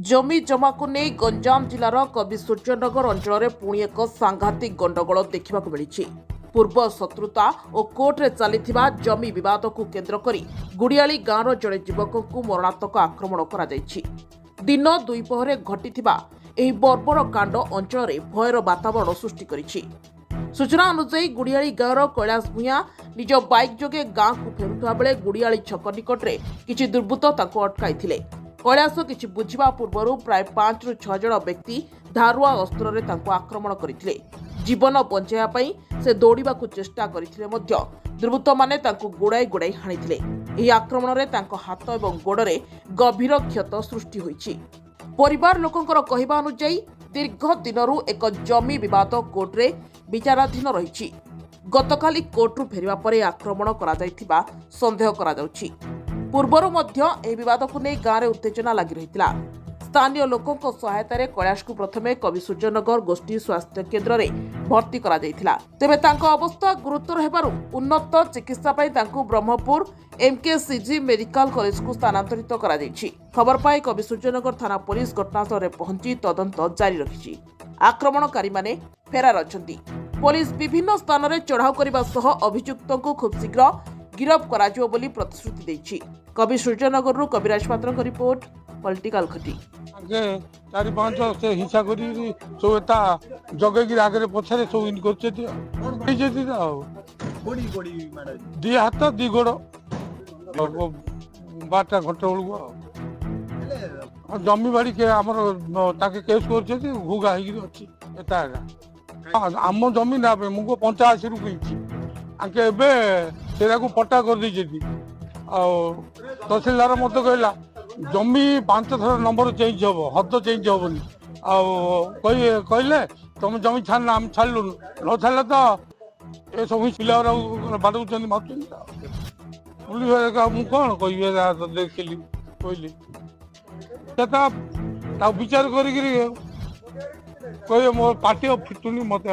जमी जमा को नहीं गंजाम जिलार कवि सूर्यनगर अंचल पुणी एक सांघातिक गंडगोल देखा मिली। पूर्व शत्रुता और कोर्टे चली जमी विवाद को केन्द्र कर गुड़ियाली गांव जड़े युवक को मरणात्मक आक्रमण कर दिन दुईपहरे घटी बर्बर कांड अंचल भयर वातावरण सृष्टि करिछि। सूचना अनुसार गुड़ियाली गांव कैलाश भूया निज बाइक जोगे गांव को फेरुवा बेले गुड़ियाली छक निकट में किछि दुर्बृत्त ताको अटकाई। कैलाश किछि बुझिबा पूर्व प्राय 5 ରୁ 6 जन व्यक्ति धारुआ अस्त्र तांको आक्रमण करथिले। जीवन बंचाइबा पई से दौड़ाकू चेष्टा करथिले मध्य दुर्बृत्त माने तांको गोड़ाई गोड़ाई हाणिथिले। एही आक्रमण रे तांको हाथ एवं गोड़रे गभीर क्षत सृष्टि होईछि। परिवार लोकंकर कहिबा अनुसार दीर्घ दिनरू एक जमी विवाद कोर्टे विचाराधीन रही। गतकाली कोर्टरू फेरिबा परे आक्रमण करा जायथिबा संदेह करा जाउछि। पूर्वर मध्य एही विवाद को नहीं गाँव में उत्तेजना लगी रही। स्थानीय लोकों सहायतार कैलाश को प्रथमे कवि सूर्यनगर गोष्ठी स्वास्थ्य केन्द्र में भर्ती करा जायथिला। तेबे तांको अवस्था गुरुतर हेबारु उन्नत चिकित्सा पई तांको ब्रह्मपुर एमकेसीजी मेडिकल कॉलेज को स्थानांतरित करा जायछि। खबर पाई कवि सूर्यनगर थाना पुलिस घटनास्थल में पहुंची तदंत जारी रखिछि। आक्रमणकारी माने फेरार अछंती। पुलिस विभिन्न स्थान में चढ़ाऊ करने सह अभियुक्तों को खूब शीघ्र गिरफ कराजियो बोली प्रतिश्रुति देछि। कवि सूर्यनगर रु कविराज पात्र रिपोर्ट पॉलिटिकल खटी। आगे 4-5 से हिंसा करी सोता जगे की आगे पछरे सो इन करछे जेती गोड़ी गोड़ी माडा दी हाथ दी गोड़ बाटा घंटा बेलू जमी बाड़ी के हमर ताके केस करछे घुगा हेगी अछि एता आम जमी ना मुको 85 रु किछि आके एबे सेरा को पट्टा कर दी जेती आ तहसीलदार मत कहला जमी 5 थर नंबर चेंज हम हद चेंज हेनी कहले तुम जमी छाड़ना आम छाड़लु न छाड़े तो ये सब पिला बाटू मार पुलिस मुझे कौन कह देखिली कहली विचार कर मो पार्टी फिटुनी मत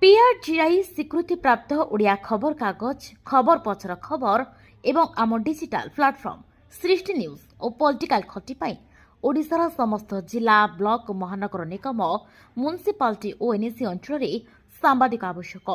पीआरजीआई स्वीकृति प्राप्त ओडिया खबर कागज खबर पछर खबर एवं आम डिजिटाल प्लाटफर्म सृष्टि न्यूज और पॉलिटिकल खटी पाई ओडिशार समस्त जिला ब्लॉक महानगर निगम म्युनिसिपालिटी और एनएसी अंचल सांबादिक आवश्यक।